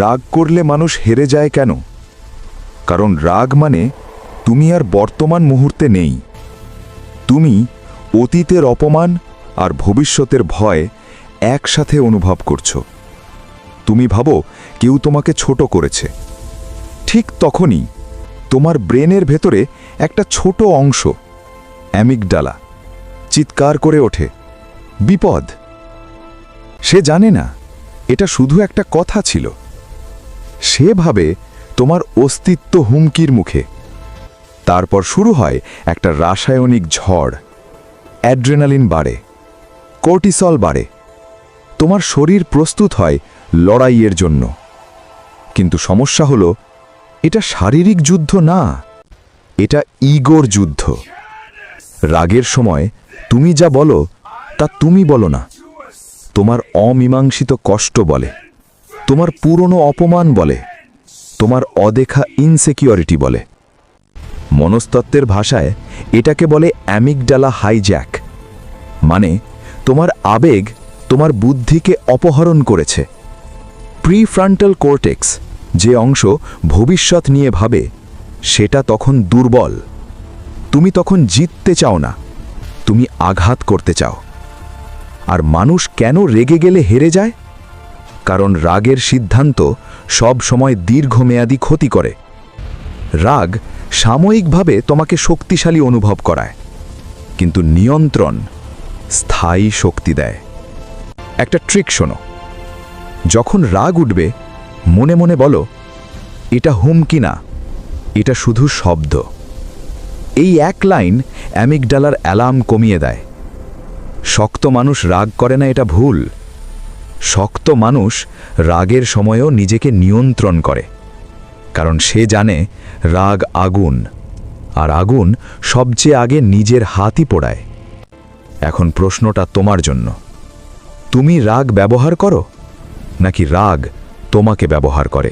রাগ করলে মানুষ হেরে যায় কেন? কারণ রাগ মানে তুমি আর বর্তমান মুহূর্তে নেই। তুমি অতীতের অপমান আর ভবিষ্যতের ভয় একসাথে অনুভব করছো। তুমি ভাবো কেউ তোমাকে ছোট করেছে। ঠিক তখনই তোমার ব্রেনের ভেতরে একটা ছোট অংশ, অ্যামিগডালা, চিৎকার করে ওঠে, বিপদ। সে জানে না এটা শুধু একটা কথা ছিল। সে ভাবে তোমার অস্তিত্ব হুমকির মুখে। তারপর শুরু হয় একটা রাসায়নিক ঝড়। অ্যাড্রেনালিন বাড়ে, কর্টিসল বাড়ে, তোমার শরীর প্রস্তুত হয় লড়াইয়ের জন্য। কিন্তু সমস্যা হলো, এটা শারীরিক যুদ্ধ না, এটা ইগোর যুদ্ধ। রাগের সময় তুমি যা বলো তা তুমি বলো না, তোমার অমীমাংসিত কষ্ট বলে, তোমার পুরনো অপমান বলে, তোমার অদেখা ইনসিকিউরিটি বলে। মনস্তত্ত্বের ভাষায় এটাকে বলে অ্যামিগডালা হাইজ্যাক। মানে তোমার আবেগ তোমার বুদ্ধিকে অপহরণ করেছে। প্রিফ্রন্টাল কর্টেক্স, যে অংশ ভবিষ্যৎ নিয়ে ভাবে, সেটা তখন দুর্বল। তুমি তখন জিততে চাও না, তুমি আঘাত করতে চাও। আর মানুষ কেন রেগে গেলে হেরে যায়? কারণ রাগের সিদ্ধান্ত সব সময় দীর্ঘমেয়াদী ক্ষতি করে। রাগ সাময়িকভাবে তোমাকে শক্তিশালী অনুভব করায়, কিন্তু নিয়ন্ত্রণ স্থায়ী শক্তি দেয়। একটা ট্রিক শোনো। যখন রাগ উঠবে, মনে মনে বলো, এটা হুমকি না, এটা শুধু শব্দ। এই এক লাইন অ্যামিগডালার অ্যালার্ম কমিয়ে দেয়। শক্ত মানুষ রাগ করে না, এটা ভুল। শক্ত মানুষ রাগের সময়ও নিজেকে নিয়ন্ত্রণ করে, কারণ সে জানে রাগ আগুন, আর আগুন সবচেয়ে আগে নিজের হাতই পোড়ায়। এখন প্রশ্নটা তোমার জন্য, তুমি রাগ ব্যবহার করো নাকি রাগ তোমাকে ব্যবহার করে?